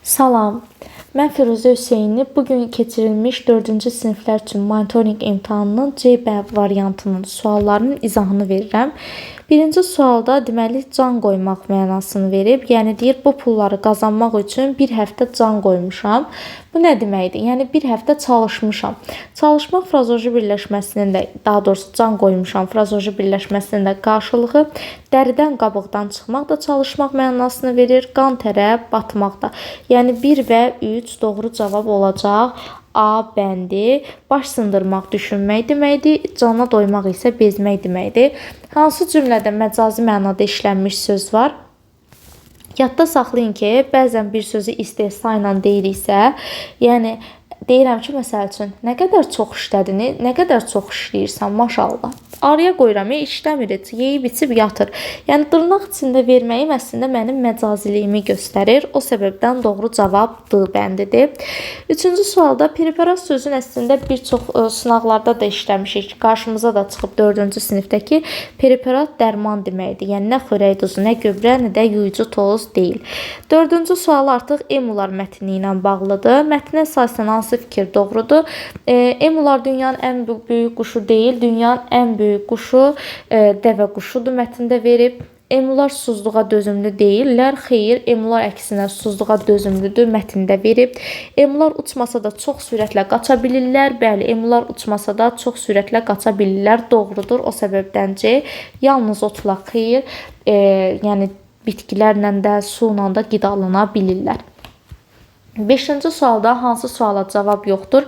Salam, mən Firuzə Hüseyni. Bugün keçirilmiş 4-cü siniflər üçün monitoring imtahanının C variantının suallarının izahını verirəm. Birinci sualda deməli can qoymaq mənasını verib. Yəni deyir bu pulları qazanmaq üçün bir həftə can qoymuşam. Bu nə deməkdir? Yəni bir həftə çalışmışam. Çalışmaq frazoji birləşməsinin də, daha doğrusu can qoymuşam frazoji birləşməsinin də qarşılığı dəridən qabıqdan çıxmaq da çalışmaq mənasını verir. Qan tərə batmaq da. Yəni 1 və 3 doğru cavab olacaq. A bəndi baş sındırmaq, düşünmək deməkdir. Cana doymaq isə bezmək deməkdir. Hansı cümlədə məcazi mənada işlənmiş söz var? Yadda saxlayın ki, bəzən bir sözü istehza ilə deyiriksə, yəni deyirəm ki, məsəl üçün, nə qədər çox işlədin, nə qədər çox işləyirsən, maşallah. Araya qoyuram, işləmir, yeyib içib yatır. Yəni dırnaq içində verməyim əslində mənim məcaziliyimi göstərir. O səbəbdən doğru cavab D bəndidir. Üçüncü sualda preparat sözün əslində bir çox sınaqlarda da işləmişik. Qarşımıza da çıxıb 4-cü sinifdəki preparat dərman deməkdir. Yəni nə xörək duzu, nə göbrə, nə də yuyucu toz deyil. 4-cü sual artıq emular mətni ilə bağlıdır. Mətnə əsasən hansı fikir doğrudur? Emular dünyanın ən böyük quşu deyil, dünyanın ən böyük quşu dəvə quşudur mətndə verib. Emular susuzluğa dözümlü deyirlər. Xeyr, emular əksinə susuzluğa dözümlüdür mətndə verib. Emular uçmasa da çox sürətlə qaça bilirlər. Bəli, emular uçmasa da çox sürətlə qaça bilirlər. Doğrudur. O səbəbdən C. Yalnız otla xeyr, yəni bitkilərlə də, su ilə də qidalana bilirlər. 5-ci sualda hansı suala cavab yoxdur?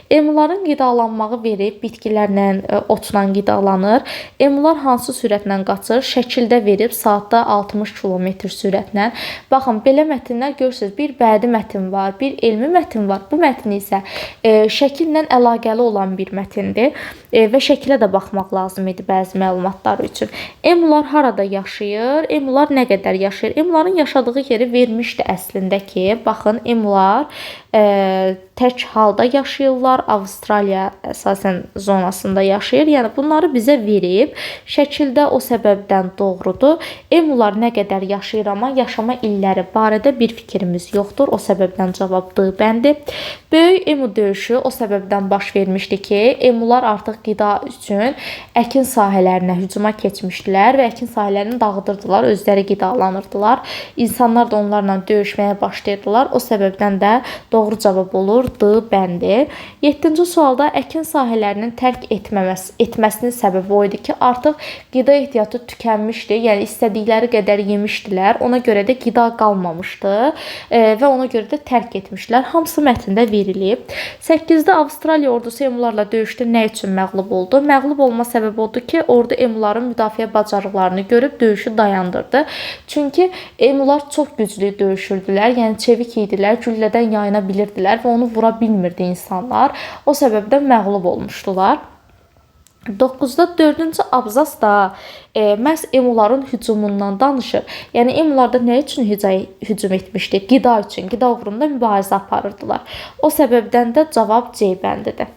Emuların qidalanmağı verib, bitkilərlə, otla qidalanır. Emular hansı sürətlə qaçır? Şəkildə verib, saatda 60 km sürətlə. Baxın, belə mətnlər görürsünüz, bir bədii mətn var, bir elmi mətn var. Bu mətn isə şəkillə əlaqəli olan bir mətndir və şəkilə də baxmaq lazım idi bəzi məlumatlar üçün. Emular harada yaşayır? Emular nə qədər yaşayır? Emuların yaşadığı yeri vermişdi əslində ki, baxın, emular tək halda yaşayırlar. Avstraliya əsasən zonasında yaşayır. Yəni bunları bizə verib. Şəkildə o səbəbdən doğrudur. Emular nə qədər yaşayır, amma yaşama illəri barədə bir fikrimiz yoxdur. O səbəbdən cavab D bəndi. Böyük emu döyüşü o səbəbdən baş vermişdi ki, emular artıq qida üçün əkin sahələrinə hücuma keçmişdilər və əkin sahələrini dağıdırdılar, özləri qidalanırdılar. İnsanlar da onlarla döyüşməyə başlayırdılar. O səbəbdən də doğru cavab olur D bəndi. 7-ci sualda əkin sahələrinin tərk etməsinin səbəbi o idi ki, artıq qida ehtiyatı tükənmişdi. Yəni istədikləri qədər yemişdilər. Ona görə də qida qalmamışdı və ona görə də tərk etmişdilər. Hamısı mətndə verilib. 8-də Avstraliya ordusu emularla döyüşdə nə üçün məğlub oldu? Məğlub olma səbəbi odur ki, ordu emuların müdafiə bacarıqlarını görüb döyüşü dayandırdı. Çünki emular çox güclü döyüşürdülər. Yəni çevik idilər, güllədən yayına bilirdilər və onu vura bilmirdi insanlar. O səbəbdən məğlub olmuşdular. 9-da 4-cü abzas da məhz emuların hücumundan danışır. Yəni emularda nə üçün hücum etmişdi? Qida üçün, qida uğrunda mübarizə aparırdılar. O səbəbdən də cavab C bəndidir.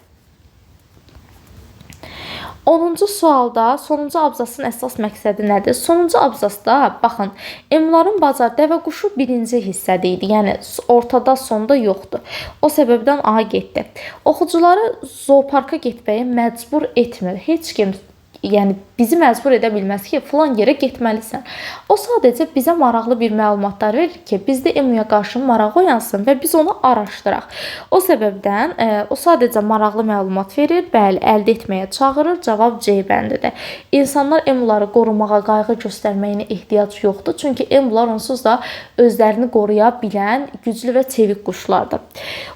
10-cu sualda sonuncu abzasın əsas məqsədi nədir? Sonuncu abzasda baxın, emuların bacarığı dəvə quşu birinci hissədə idi. Yəni ortada, sonda yoxdur. O səbəbdən A getdi. Oxucuları zooparka getməyə məcbur etmir. Heç kim yəni bizi məcbur edə bilməz ki, filan yerə getməlisən. O sadəcə bizə maraqlı bir məlumatlar verir ki, bizdə emuya qarşı maraq oyansın və biz onu araşdıraq. O səbəbdən o sadəcə maraqlı məlumat verir, bəli, əldə etməyə çağırır. Cavab C bəndidir. İnsanlar emuları qorumağa, qayğı göstərməyinə ehtiyac yoxdur. Çünki emular onsuz da özlərini qoruya bilən güclü və çevik quşlardır.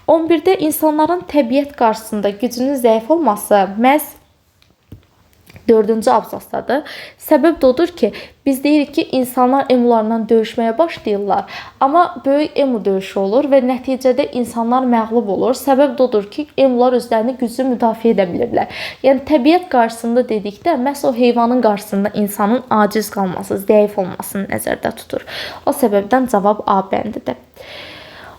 11-də insanların təbiət qarşısında gücünün zəif olması məhz 4-cü abzasdadır. Səbəb də odur ki, biz deyirik ki, insanlar emularla döyüşməyə başlayırlar. Amma böyük emu döyüşü olur və nəticədə insanlar məğlub olur. Səbəb də odur ki, emular özlərini güclü müdafiə edə bilirlər. Yəni təbiət qarşısında dedikdə məhz o heyvanın qarşısında insanın aciz qalması, zəif olmasını nəzərdə tutur. O səbəbdən cavab A bəndidir.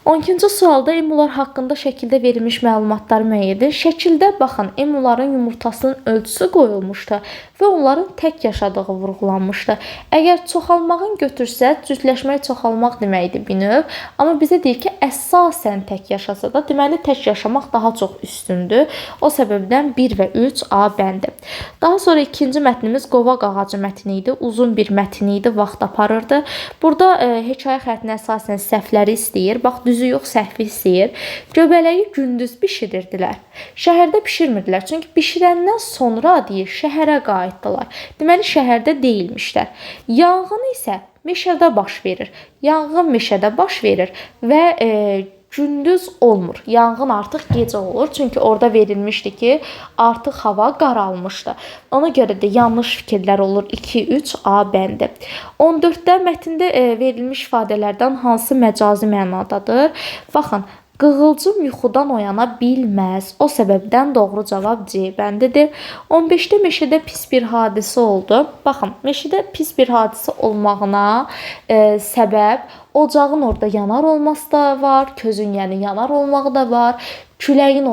12-ci sualda emular haqqında şəkildə verilmiş məlumatları müəyyən edin. Şəkildə baxın, emuların yumurtasının ölçüsü qoyulmuşdu və onların tək yaşadığı vurğulanmışdı. Əgər çoxalmağın götürsək, cütləşmək çoxalmaq deməkdir bir növ. Amma bizə deyir ki, əsasən tək yaşasa da, deməli tək yaşamaq daha çox üstündür. O səbəbdən 1 və 3 A bəndi. Daha sonra ikinci mətnimiz qovaq ağacı mətni idi. Uzun bir mətn idi, vaxt aparırdı. Burada hekayə xəttinə əsasən səhvləri istəyir. Bax, düzü yox, səhvi istəyir. Göbələyi gündüz bişirirdilər. Şəhərdə bişirmirdilər. Çünki bişirəndən sonra deyir, şəhərə qayıtdılar. Deməli, şəhərdə deyilmişlər. Yanğın isə meşədə baş verir. Yanğın meşədə baş verir və gündüz olmur. Yanğın artıq gecə olur. Çünki orada verilmişdi ki, artıq hava qaralmışdı. Ona görə də yanlış fikirlər olur. 2-3 A bəndi. 14-də mətndə verilmiş ifadələrdən hansı məcazi mənadadır? Baxın, qığılcım yuxudan oyana bilməz. O səbəbdən doğru cavab C bəndidir. 15-də meşədə pis bir hadisə oldu. Baxın, meşədə pis bir hadisə olmağına səbəb ocağın orada yanar olması da var, közün yəni yanar olmağı da var, küləyin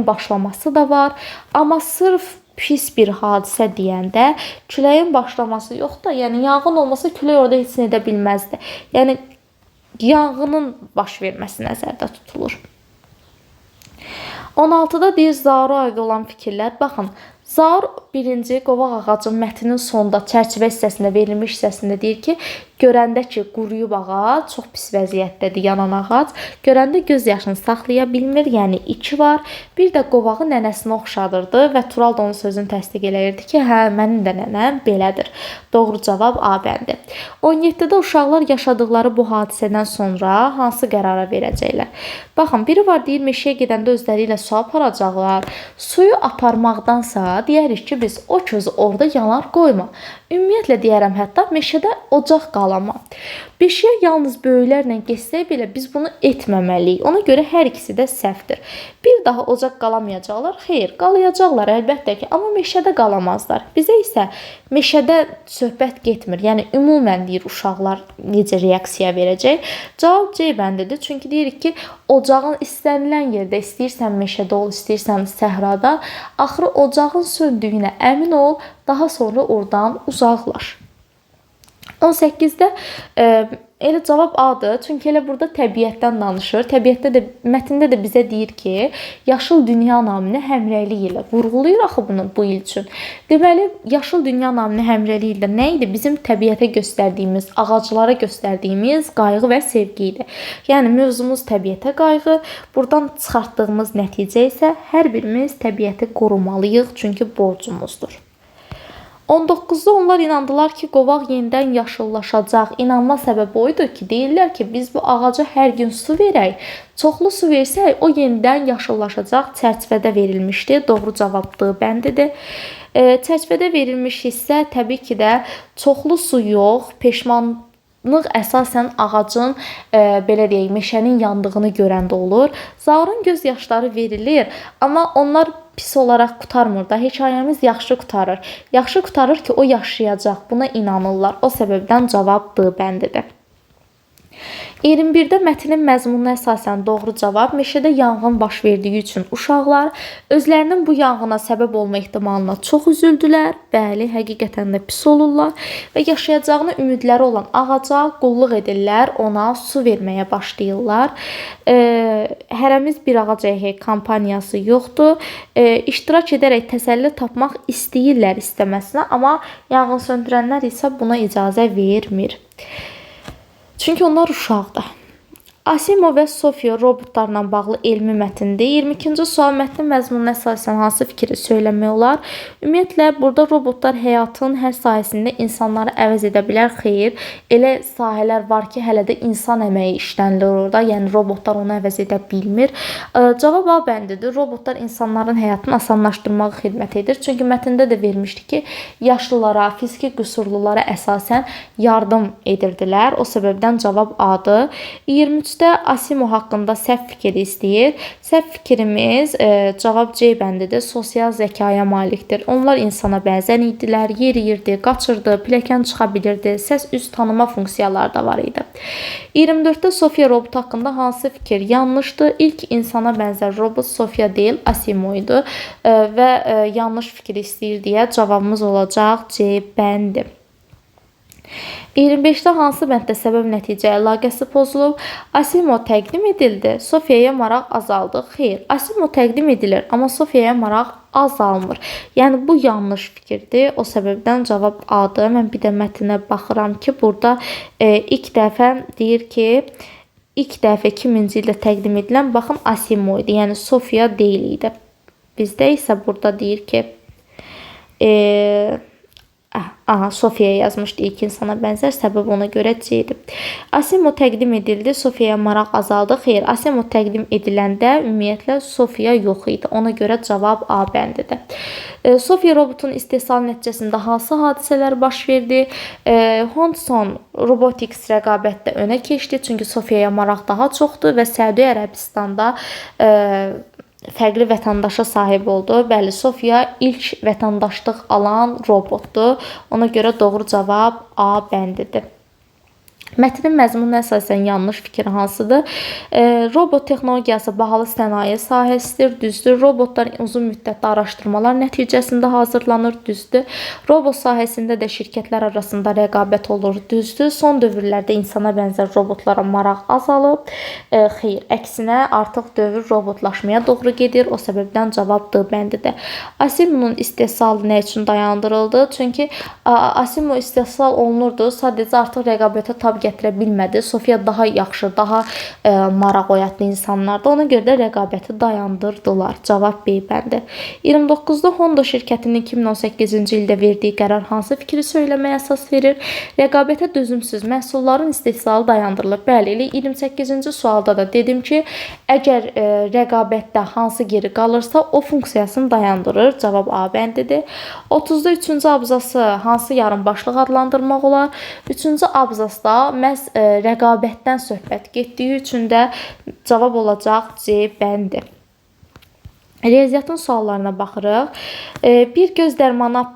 başlaması da var. Amma sırf pis bir hadisə deyəndə küləyin başlaması yox da, yəni yanğın olmasa külək orada heç nə edə bilməzdi. Yəni yanğının baş verməsi nəzərdə tutulur. 16-da deyir Zaura aid olan fikirlər. Baxın, Zaur 1-ci qovaq ağacın mətnin sonunda çərçivə hissəsində verilmiş hissəsində deyir ki, görəndə ki, quruyub ağac, çox pis vəziyyətdədir yanan ağac. Görəndə göz yaşını saxlaya bilmir, yəni 2 var. Bir də qovağı nənəsinə oxşadırdı və Tural da onun sözünü təsdiq eləyirdi ki, hə, mənim də nənəm belədir. Doğru cavab A bəndi. 17-də uşaqlar yaşadıkları bu hadisədən sonra hansı qərara verəcəklər? Baxın, biri var deyir, meşəyə gedəndə özləri ilə su aparacaqlar. Suyu aparmaqdansa deyərik ki, biz o közü orada yanar qoyma. Ümumiyyətlə deyərəm, hətta meşədə ocaq qalama. Beşiyə yalnız böyüklərlə geçsək belə biz bunu etməməliyik. Ona görə hər ikisi də səhvdir. Bir daha ocaq qalamayacaqlar. Xeyr, qalayacaqlar əlbəttə ki, amma meşədə qalamazlar. Bizə isə meşədə söhbət getmir. Yəni ümumən deyir uşaqlar necə reaksiya verəcək? Cavab C bəndidir. Çünki deyirik ki, ocağın istənilən yerdə, istəyirsən meşədə ol, istəyirsən səhrada, axırı ocağın söndüyünə əmin ol, daha sonra oradan uzaqlaş. 18-də elə cavab A-dır. Çünki elə burada təbiətdən danışır. Təbiətdə də, mətndə də bizə deyir ki, yaşıl dünya namını həmrəylik ilə vurğulayır axı bunu bu il üçün. Deməli, yaşıl dünya namını həmrəylik ilə nə idi? Bizim təbiətə göstərdiyimiz, ağaclara göstərdiyimiz qayğı və sevgi idi. Yəni, mövzumuz təbiətə qayğı. Buradan çıxartdığımız nəticə isə hər birimiz təbiəti qorumalıyıq, çünki borcumuzdur. 19-da onlar inandılar ki, qovaq yenidən yaşıllaşacaq. İnanma səbəbi oydu ki, deyirlər ki, biz bu ağaca hər gün su verək. Çoxlu su versək, o yenidən yaşıllaşacaq. Çərçivədə verilmişdi. Doğru cavabdır bəndidir. Çərçivədə verilmiş hissə təbii ki də çoxlu su yox, peşmanlıq əsasən ağacın, belə deyək, meşənin yandığını görəndə olur. Zaurun göz yaşları verilir, amma onlar pis olaraq qutarmır da. Hekayəmiz yaxşı qutarır. Yaxşı qutarır ki, o yaşayacaq. Buna inanırlar. O səbəbdən cavab D bəndidir. 21-də mətnin məzmununa əsasən doğru cavab meşədə yanğın baş verdiyi üçün uşaqlar özlərinin bu yanğına səbəb olma ehtimalına çox üzüldülər. Bəli, həqiqətən də pis olurlar və yaşayacağına ümidləri olan ağaca qulluq edirlər, ona su verməyə başlayırlar. Hərəmiz bir ağac əkək kampaniyası yoxdur. İştirak edərək təsəlli tapmaq istəyirlər istəməsinə, amma yanğın söndürənlər isə buna icazə vermir. Çünki onlar uşaqdır. Asimov və Sofya robotlarla bağlı elmi mətndir. 22-ci sual mətnin məzmununa əsasən hansı fikri söyləmək olar? Ümumiyyətlə, burada robotlar həyatın hər sahəsində insanları əvəz edə bilər. Xeyr, elə sahələr var ki, hələ də insan əməyi işlənilir orada. Yəni, robotlar onu əvəz edə bilmir. Cavab A bəndidir. Robotlar insanların həyatını asanlaşdırmağa xidmət edir. Çünki mətndə də vermişdi ki, yaşlılara, fiziki qüsurlulara əsasən yardım edirdilər. O səbəbdən cavab A-dır. 23 33-də Asimov haqqında səhv fikir istəyir. Səhv fikrimiz cavab C bəndidir. Sosial zəkaya malikdir. Onlar insana bənzər idilər, yeriyirdi, qaçırdı, pilləkən çıxa bilirdi, səs üz tanıma funksiyaları da var idi. 24-də Sofiya robotu haqqında hansı fikir yanlışdır? İlk insana bənzər robot Sofiya deyil, Asimov idi və yanlış fikir istəyir deyə cavabımız olacaq C bəndi. 25-də hansı bənddə səbəb-nəticə əlaqəsi pozulub? Asimov təqdim edildi, Sofiyaya maraq azaldı. Xeyr, Asimov təqdim edilir, amma Sofiyaya maraq azalmır. Yəni bu yanlış fikirdir. O səbəbdən cavab A-dır. Mən bir də mətnə baxıram ki, burada ilk dəfə deyir ki, ilk dəfə 2000-ci ildə təqdim edilən baxın Asimov idi. Yəni Sofiya deyil idi. Bizdə isə burada deyir ki, Sofiyaya yazmışdı ilk insana bənzər, səbəb ona görə C-dir. Asimov təqdim edildi, Sofiyaya maraq azaldı. Xeyr, Asimov təqdim ediləndə ümumiyyətlə Sofiya yox idi. Ona görə cavab A bəndidir. Sofiya robotunun istehsalı nəticəsində hansı hadisələr baş verdi? Hodgson Robotics rəqabətdə önə keçdi, çünki Sofiyaya maraq daha çoxdur və Səudiyyə Ərəbistanda fərqli vətəndaşa sahib oldu. Bəli, Sofiya ilk vətəndaşlıq alan robotdur. Ona görə doğru cavab A bəndidir. Mətnin məzmununa əsasən yanlış fikir hansıdır? Robot texnologiyası bahalı sənaye sahəsidir, düzdür. Robotlar uzun müddətli araşdırmalar nəticəsində hazırlanır, düzdür. Robot sahəsində də şirkətlər arasında rəqabət olur, düzdür. Son dövrlərdə insana bənzər robotlara maraq azalıb. Xeyr, əksinə artıq dövr robotlaşmaya doğru gedir. O səbəbdən cavab D bəndidir. Asimovun istehsalı nə üçün dayandırıldı? Çünki Asimov istehsal olunurdu, sadəcə artıq rəqabətə tab gətirə bilmədi. Sofiya daha yaxşı, daha maraq oyatlı insanlardı. Ona görə də rəqabəti dayandırdılar. Cavab B bəndi. 29-da Honda şirkətinin 2018-ci ildə verdiyi qərar hansı fikri söyləməyə əsas verir? Rəqabətə dözümsüz məhsulların istehsalı dayandırılır. Bəli, elə 28-ci sualda da dedim ki, əgər rəqabətdə hansı geri qalırsa, o funksiyasını dayandırır. Cavab A bəndidir. 30-da 3-cü abzası hansı yarımbaşlıq adlandırmaq olar? 3-cü abzasda məhz rəqabətdən söhbət getdiyi üçün də cavab olacaq C bəndi. Riyaziyyatın suallarına baxırıq. Bir göz dərmanı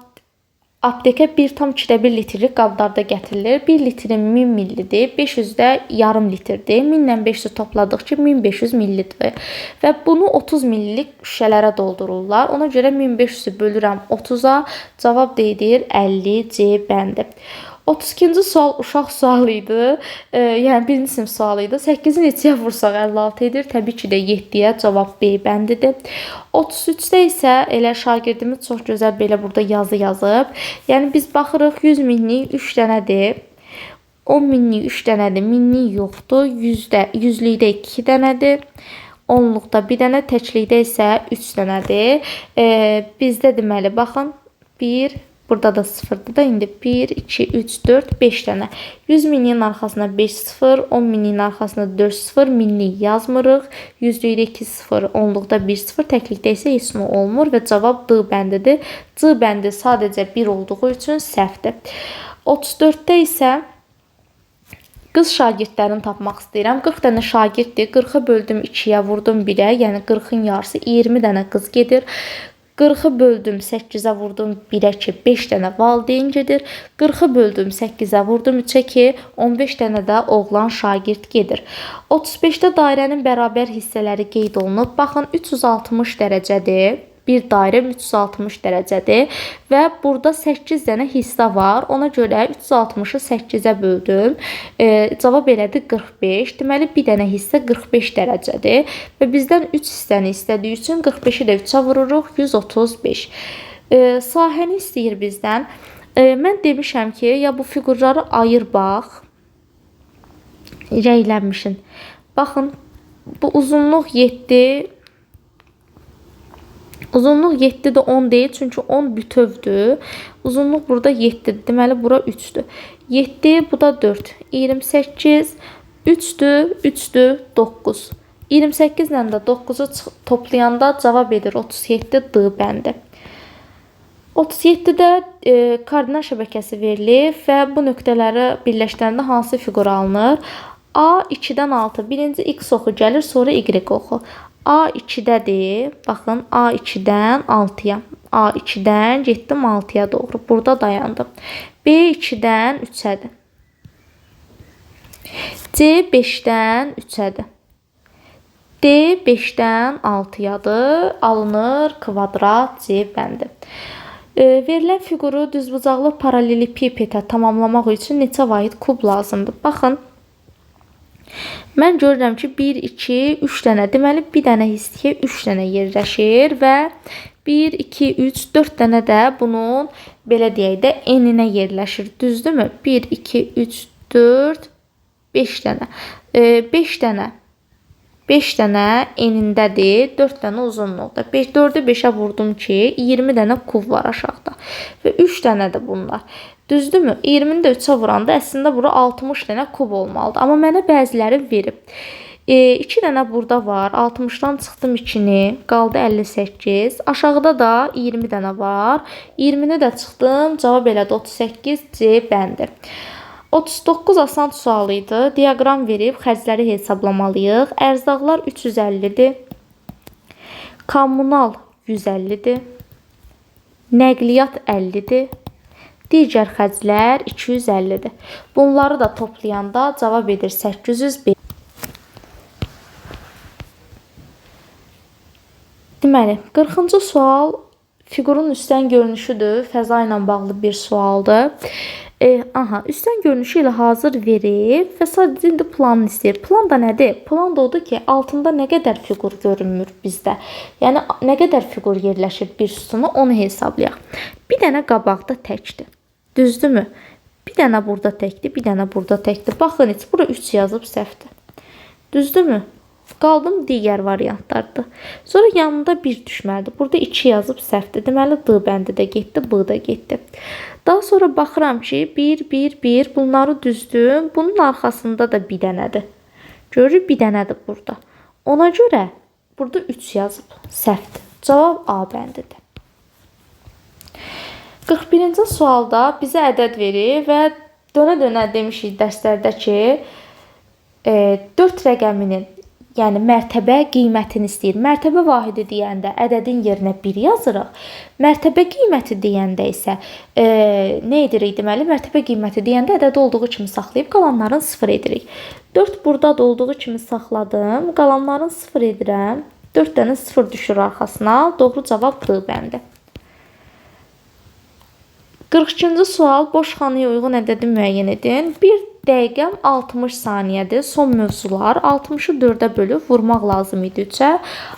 aptekə 1,1 litrlik qablarda gətirilir. 1 litrin 1000 millidir, 500-də yarım litrdir. 1000 ilə 500 topladıqca 1500 millidir. Və bunu 30 millilik şüşələrə doldururlar. Ona görə 1500-ü bölürəm 30-a, cavab deyir 50 C bəndi. 32-ci sual uşaq sualı idi. Yəni birinci sinif sualı idi. 8-i neçəyə vursaq 56 edir. Təbii ki də 7-yə cavab B bəndidir. 33-də isə elə şagirdimiz çox gözəl belə burada yazı yazıb. Yəni biz baxırıq 100 minlik 3 dənədir. 10 minlik 3 dənədir. Minlik yoxdur. 100lükdə 2 dənədir. 10luqda 1 dənə, təklikdə isə 3 dənədir. Bizdə deməli baxın 1 burada da 0-dır da indi 1, 2, 3, 4, 5 dənə. 100 minliyin arxasına 5 0, 10 minliyin arxasına 4 0, minlik yazmırıq. 100lükdə 2 0, 10luqda 1 0, təklikdə isə heç nə olmur və cavab D bəndidir. C bəndi sadəcə 1 olduğu üçün səhvdir. 34-də isə qız şagirdlərini tapmaq istəyirəm. 40 dənə şagirddir. 40-ı böldüm 2-yə, vurdum 1-ə. Yəni 40-ın yarısı 20 dənə qız gedir. 40-ı böldüm 8-ə, vurdum 1-ə ki, 5 dənə valideyn gedir. 40-ı böldüm 8-ə, vurdum 3-ə ki, 15 dənə də oğlan şagird gedir. 35-də dairənin bərabər hissələri qeyd olunub. Baxın, 360 dərəcədir. Bir dairə 360 dərəcədir və burada 8 dənə hissə var. Ona görə 360-ı 8-ə böldüm. Cavab elədi 45. Deməli, bir dənə hissə 45 dərəcədir və bizdən 3 hissəni istədiyi üçün 45-i də 3-ə vururuq, 135. Sahəni istəyir bizdən. Mən demişəm ki, ya bu fiqurları ayır bax. Rəylənmişin. Baxın, bu uzunluq 7. Uzunluq 7-də 10 deyil, çünki 10 bütövdür. Uzunluq burada 7-dir. Deməli, bura 3-dür. 7, bu da 4. 28, 3-dür, 3-dür, 9. 28 ilə də 9-u toplayanda cavab edir 37 D bəndi. 37-də koordinat şəbəkəsi verilir və bu nöqtələri birləşdirəndə hansı fiqur alınır? A 2-dən 6. Birinci x oxu gəlir, sonra y oxu. A 2-dədir. Baxın, A 2-dən 6-ya. A 2-dən getdim 6-ya doğru. Burada dayandım. B 2-dən 3-ədir. C 5-dən 3-ədir. D 5-dən 6-yadır. Alınır kvadrat C bəndi. Verilən fiquru düzbucaqlı paralelipipedə tamamlamaq üçün neçə vahid kub lazımdır? Baxın, mən görürəm ki 1, 2, 3 dənə, deməli bir dənə hissəyə 3 dənə yerləşir və 1, 2, 3, 4 dənə də bunun belə deyək də n-inə yerləşir. Düzdürmü? 1, 2, 3, 4, 5 dənə. 5 dənə enindədir, 4 dənə uzunluqda. 4-ü 5-ə vurdum ki, 20 dənə kub var aşağıda. Və 3 dənə də bunlar. Düzdürmü? 20-ni də 3-ə vuranda əslində bura 60 dənə kub olmalıdır. Amma mənə bəziləri verib. 2 dənə burada var. 60-dan çıxdım 2-ni, qaldı 58. Aşağıda da 20 dənə var. 20-ni də çıxdım, cavab elədi 38 C bəndi. 39 asan sual idi. Diaqram verib xərcləri hesablamalıyıq. Ərzaqlar 350-dir. Kommunal 150-dir. Nəqliyyat 50-dir. Digər xərclər 250-dir. Bunları da toplayanda cavab edir 805. Deməli, 40-cı sual fiqurun üstdən görünüşüdür. Fəza ilə bağlı bir sualdır. Üstdən görünüşü ilə hazır verib və sadəcə indi planını istəyir. Plan da nədir? Plan da odur ki, altında nə qədər fiqur görünmür bizdə. Yəni, nə qədər fiqur yerləşir bir sütuna, onu hesablayaq. Bir dənə qabaqda təkdir. Düzdürmü? Bir dənə burada təkdir, bir dənə burada təkdir. Baxın, heç bura 3 yazıb səhvdir. Düzdürmü? Qaldım digər variantlardır. Sonra yanında 1 düşməlidir. Burada 2 yazıb səhvdir. Deməli, D bəndi də getdi, B da getdi. Daha sonra baxıram ki, 1, 1, 1. Bunları düzdüm. Bunun arxasında da bir dənədir. Görürük, bir dənədir burada. Ona görə burada 3 yazıb səhvdir. Cavab A bəndidir. 41-ci sualda bizə ədəd verir və dönə-dönə demişik dərslərdə ki, 4 rəqəminin, yəni mərtəbə qiymətini istəyir. Mərtəbə vahidi deyəndə ədədin yerinə 1 yazırıq. Mərtəbə qiyməti deyəndə isə nə edirik deməli? Mərtəbə qiyməti deyəndə ədədi olduğu kimi saxlayıb qalanların 0 edirik. 4 burada da olduğu kimi saxladım. Qalanların 0 edirəm. 4 dənə 0 düşür arxasına. Doğru cavab D bəndi. 42-ci sual boş xanaya uyğun ədədi müəyyən edin. 1 dəqiqəm 60 saniyədir. Son mövzular 60-ı 4-ə bölüb vurmaq lazım idi 3-ə.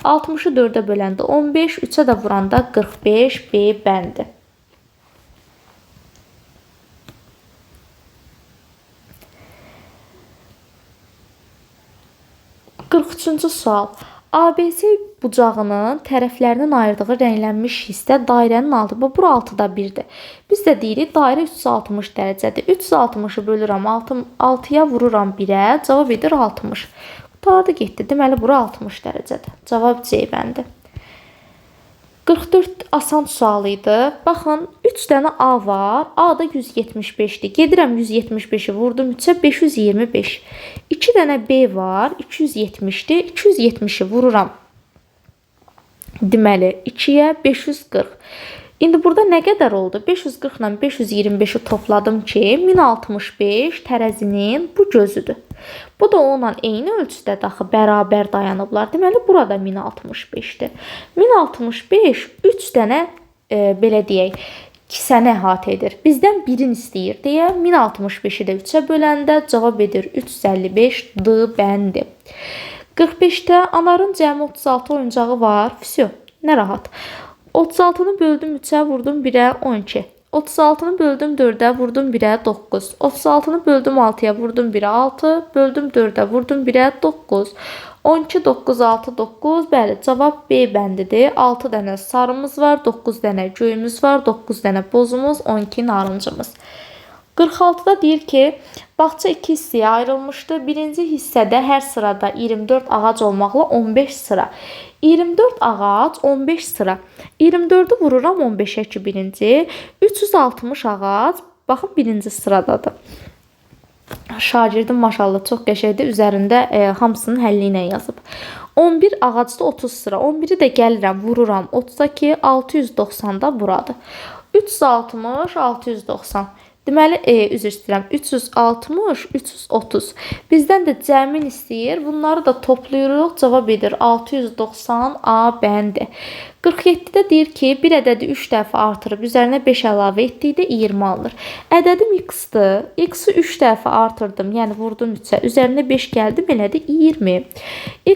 60-ı 4-ə böləndə 15, 3-ə də vuranda 45 B bəndi. 43-cü sual. ABC bucağının tərəflərinin ayırdığı rənglənmiş hissə dairənin altı. Bura 6-da 1-dir. Biz də deyirik, dairə 360 dərəcədir. 360-ı bölürəm 6-ya vururam 1-ə, cavab edir 60. Qutardı getdi. Deməli, bura 60 dərəcədir. Cavab C bəndi. 44 asan sual idi. Baxın, 3 dənə A var. A da 175-dir. Gedirəm 175-i vurdum 3-ə 525. 2 dənə B var. 270-dir. 270-i vururam. Deməli, 2-yə 540. İndi burada nə qədər oldu? 540 ilə 525-i topladım ki, 1065 tərəzinin bu gözüdür. Bu da onunla eyni ölçüdə daxı bərabər dayanıblar. Deməli, burada 1065-dir. 1065 3 dənə belə deyək, kisəni əhatə edir. Bizdən birini istəyir deyə 1065-i də 3-ə böləndə cavab edir 355 D bəndi. 45-də Anarın cəmi 36 oyuncağı var. Vəsiyo, nə rahat. 36-nı böldüm 3-ə, vurdum 1-ə 12. 36-nı böldüm 4-ə, vurdum 1-ə 9. 36-nı böldüm 6-ya, vurdum 1-ə 6. Böldüm 4-ə, vurdum 1-ə 9. 12, 9, 6, 9. Bəli, cavab B bəndidir. 6 dənə sarımız var, 9 dənə göyümüz var, 9 dənə bozumuz, 12 narıncımız. 46-da deyir ki, bağça 2 hissəyə ayrılmışdı. Birinci hissədə hər sırada 24 ağac olmaqla 15 sıra. 24 ağac, 15 sıra. 24-ü vururam 15-ə 2 birinci. 360 ağac, baxın birinci sıradadır. Şagirdim maşallah çox qəşəngdir. Üzərində hamısının həlli ilə yazıb. 11 ağacda 30 sıra. 11-i də gəlirəm, vururam 30-daki 690-da buradır. 360, 690. Deməli, üzr istəyirəm. 360, 330. Bizdən də cəmin istəyir. Bunları da toplayırıq. Cavab edir 690 A bəndi. 47-də deyir ki, bir ədədi 3 dəfə artırıb üzərinə 5 əlavə etdikdə 20 alınır. Ədədim x-dır. X-i 3 dəfə artırdım, yəni vurdum 3-ə. Üzərinə 5 gəldi, belədir 20.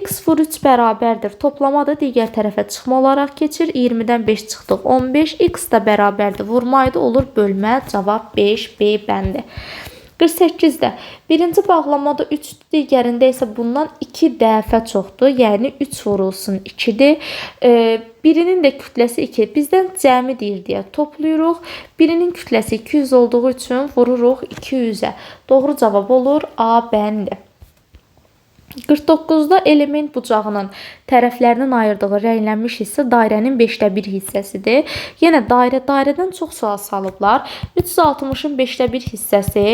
X vur 3 bərabərdir. Toplamada digər tərəfə çıxma olaraq keçir. 20-dən 5 çıxdıq 15. X da bərabərdir. Vurmaydı olur bölmə. Cavab 5 B bəndi. 48-də birinci bağlamada 3-dür, digərində isə bundan 2 dəfə çoxdur. Yəni 3 vurulsun 2-dir. Birinin də kütləsi 2. Bizdən cəmi deyir deyə toplayırıq. Birinin kütləsi 200 olduğu üçün vururuq 200-ə. Doğru cavab olur A bəndi. 49-da element bucağının tərəflərinin ayırdığı rənglənmiş hissə dairənin 5də 1 hissəsidir. Yenə dairədən çox sual salıblar. 360-ın 5də 1 hissəsi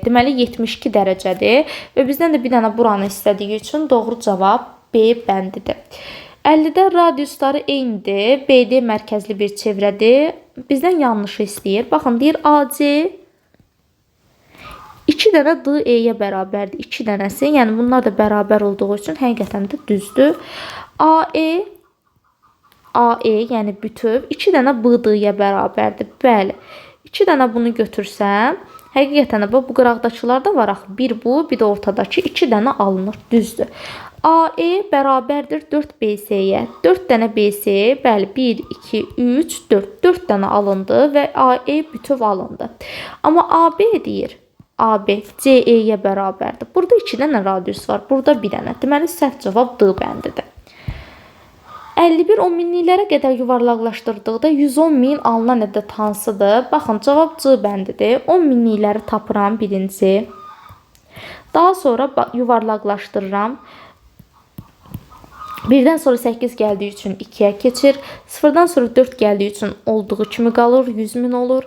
deməli 72 dərəcədir və bizdən də bir dənə buranı istədiyi üçün doğru cavab B bəndidir. 50-də radiusları eynidir. BD mərkəzli bir çevrədir. Bizdən yanlışı istəyir. Baxın, deyir AC 2 dənə DE-yə bərabərdir. 2 dənəsi, yəni bunlar da bərabər olduğu üçün həqiqətən də düzdür. AE, yəni bütöv 2 dənə BD-yə bərabərdir. Bəli. 2 dənə bunu götürsəm, həqiqətən də bu qıraqdakılar da var axı. Bir bu, bir də ortadakı 2 dənə alınır. Düzdür. AE bərabərdir 4BC-yə. 4 dənə BC, bəli 1, 2, 3, 4. 4 dənə alındı və AE bütöv alındı. Amma AB deyir. AB CE-yə bərabərdir. Burada 2 dənə radius var. Burada 1 dənə. Deməli, səhv cavab D bəndidir. 51 10 minliklərə qədər yuvarlaqlaşdırdıqda 110 min alınan ədəd hansıdır? Baxın, cavab C bəndidir. 10 minlikləri tapıram birinci. Daha sonra yuvarlaqlaşdırıram. 1-dən sonra 8 gəldiyi üçün 2-yə keçir. 0-dan sonra 4 gəldiyi üçün olduğu kimi qalır. 100 min olur.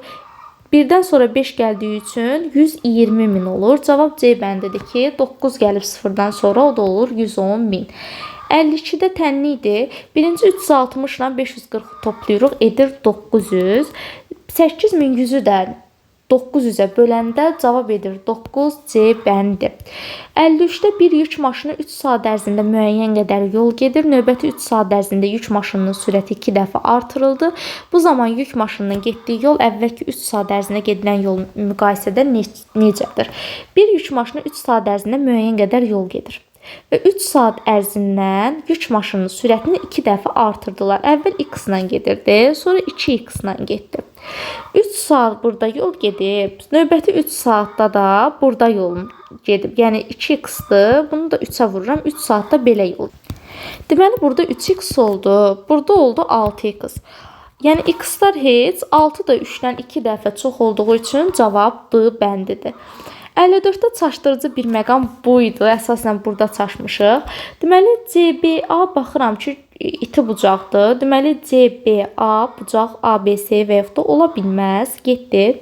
1-dən sonra 5 gəldiyi üçün 120 min olur. Cavab C bəndidir ki, 9 gəlib 0-dan sonra o da olur 110 min. 52-də tənlidir. Birinci 360 ilə 540 toplayırıq, edir 900. 8100-ü də 900-ə böləndə cavab edir 9 C bəndi. 53-də bir yük maşını 3 saat ərzində müəyyən qədər yol gedir. Növbəti 3 saat ərzində yük maşınının sürəti 2 dəfə artırıldı. Bu zaman yük maşınının getdiyi yol əvvəlki 3 saat ərzində gedilən yol müqayisədə necədir? Bir yük maşını 3 saat ərzində müəyyən qədər yol gedir. Və 3 saat ərzindən yük maşınının sürətini 2 dəfə artırdılar. Əvvəl x-la gedirdi, sonra 2x-la getdi. 3 saat burada yol gedib. Növbəti 3 saatda da burada yol gedib. Yəni 2x-dır. Bunu da 3-ə vururam. 3 saatda belə yol. Deməli, burada 3x oldu. Burada oldu 6x. Yəni x-lar heç 6 da 3-dən 2 dəfə çox olduğu üçün cavab D bəndidir. 54-də çaşdırıcı bir məqam buydu. Əsasən burada çaşmışıq. Deməli, CBA baxıram ki, iti bucaqdır. Deməli, CBA bucaq ABC və yaxud da ola bilməz. Getdi.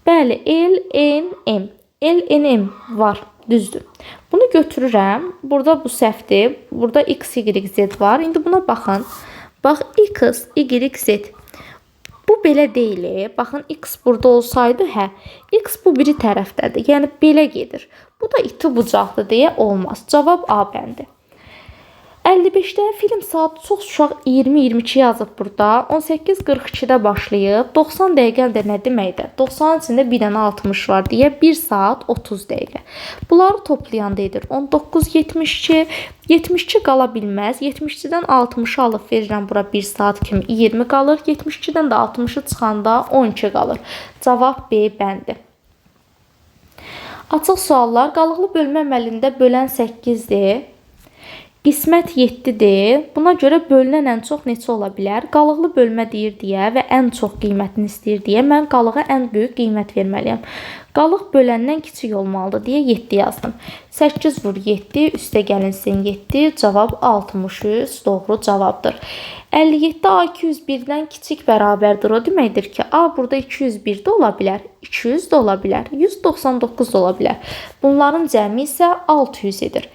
Bəli, LNM. LNM var. Düzdür. Bunu götürürəm. Burada bu səhvdir. Burada X, Y, Z var. İndi buna baxın. Bax, X, Y, Z. Bu belə deyil. Baxın, X burada olsaydı, X bu biri tərəfdədir. Yəni, belə gedir. Bu da iti bucaqdır deyə olmaz. Cavab A bəndi. 55-də film saat çox uşaq 20-22 yazıb burada. 18:42-də başlayıb. 90 dəqiqə də nə deməkdir? 90-ın içində bir dənə 60 var deyə 1 saat 30 dəqiqə. Bunları toplayanda edir 19:72. 72 qala bilməz. 72-dən 60-ı alıb verirəm bura 1 saat kimi 20 qalır. 72-dən də 60-ı çıxanda 12 qalır. Cavab B bəndi. Açıq suallar. Qalıqlı bölmə əməlində bölən 8-dir. Qismət 7-dir. Buna görə bölünən ən çox neçə ola bilər? Qalıqlı bölmə deyir deyə və ən çox qiymətini istəyir deyə mən qalığa ən böyük qiymət verməliyəm. Qalıq böləndən kiçik olmalıdır deyə 7 yazdım. 8 vur 7, üstə gəlinsin 7, cavab 63 doğru cavabdır. 57 A 201-dən kiçik bərabərdir. O deməkdir ki, A burada 201 də ola bilər, 200 də ola bilər, 199 da ola bilər. Bunların cəmi isə 600 edir.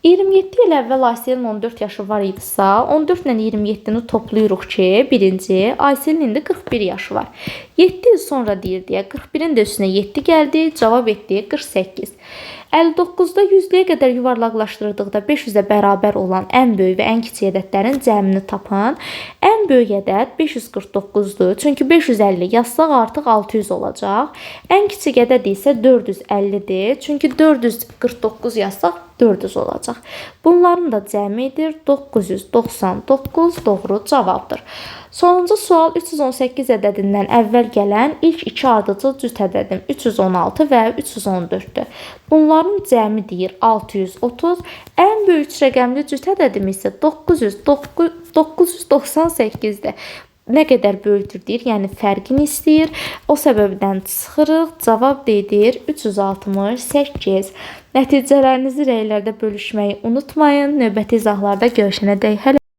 27 il əvvəl Ayselin 14 yaşı var idisə, 14 ilə 27-ni toplayırıq ki, birinci, Ayselin indi 41 yaşı var. 7 il sonra deyir deyə 41-in də üstünə 7 gəldi, cavab etdi 48. 59-da 100-yə qədər yuvarlaqlaşdırdıqda 500-ə bərabər olan ən böyük və ən kiçik ədədlərin cəmini tapın. Ən böyük ədəd 549-dur. Çünki 550 yazsaq artıq 600 olacaq. Ən kiçik ədəd isə 450-dir. Çünki 449 yazsaq 400 olacaq. Bunların da cəmidir 999 doğru cavabdır. Sonuncu sual 318 ədədindən əvvəl gələn ilk iki ardıcıl cüt ədədim 316 və 314-dür. Bunların cəmi deyir 630. Ən böyük üç rəqəmli cüt ədədim isə 998-dir. Nə qədər böyükdür deyir, yəni fərqini istəyir. O səbəbdən çıxırıq. Cavab deyir 368. Nəticələrinizi rəylərdə bölüşməyi unutmayın. Növbəti izahlarda görüşənədək